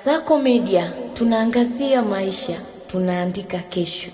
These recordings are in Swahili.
Kasako Media, tunaangazia maisha, tunaandika kesho.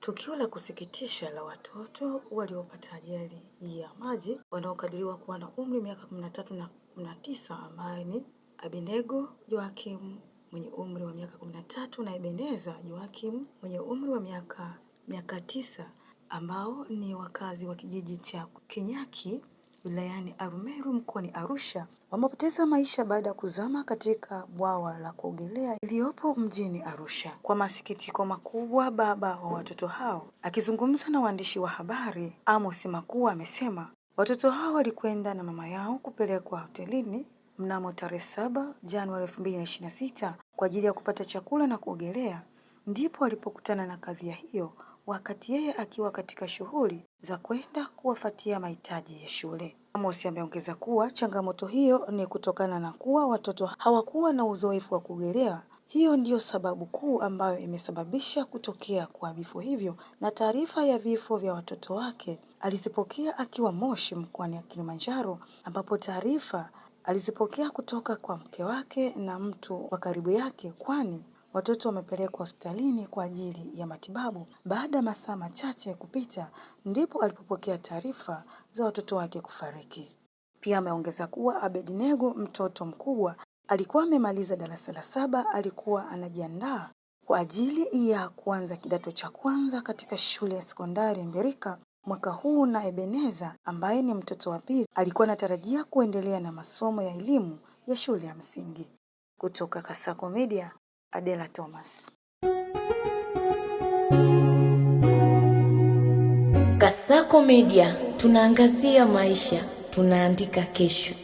Tukio la kusikitisha la watoto waliopata ajali ya maji wanaokadiriwa kuwa na umri miaka 13 na 19, ambaye ni Abinego Joakim mwenye umri wa miaka 13 na Ebeneza Joakim mwenye umri wa miaka 9, ambao ni wakazi wa kijiji cha Kinyaki wilayani Arumeru mkoani Arusha, wamepoteza maisha baada ya kuzama katika bwawa la kuogelea iliyopo mjini Arusha. Kwa masikitiko makubwa, baba wa watoto hao akizungumza na waandishi wa habari, Amos Makua, amesema watoto hao walikwenda na mama yao kupelekwa hotelini mnamo tarehe 7 Januari 2026 kwa ajili ya kupata chakula na kuogelea, ndipo walipokutana na kadhia hiyo wakati yeye akiwa katika shughuli za kwenda kuwafuatia mahitaji ya shule. Amos ameongeza kuwa changamoto hiyo ni kutokana na kuwa watoto hawakuwa na uzoefu wa kuogelea. Hiyo ndiyo sababu kuu ambayo imesababisha kutokea kwa vifo hivyo, na taarifa ya vifo vya watoto wake alizipokea akiwa Moshi mkoani Kilimanjaro, ambapo taarifa alizipokea kutoka kwa mke wake na mtu wa karibu yake, kwani watoto wamepelekwa hospitalini kwa ajili ya matibabu. Baada ya masaa machache kupita, ndipo alipopokea taarifa za watoto wake kufariki. Pia ameongeza kuwa Abednego, mtoto mkubwa, alikuwa amemaliza darasa la 7, alikuwa anajiandaa kwa ajili ya kuanza kidato cha kwanza katika shule ya sekondari Mberika mwaka huu, na Ebeneza ambaye ni mtoto wa pili alikuwa anatarajia kuendelea na masomo ya elimu ya shule ya msingi. Kutoka Kasako Media, Adela Thomas. Kasako Media, tunaangazia maisha, tunaandika kesho.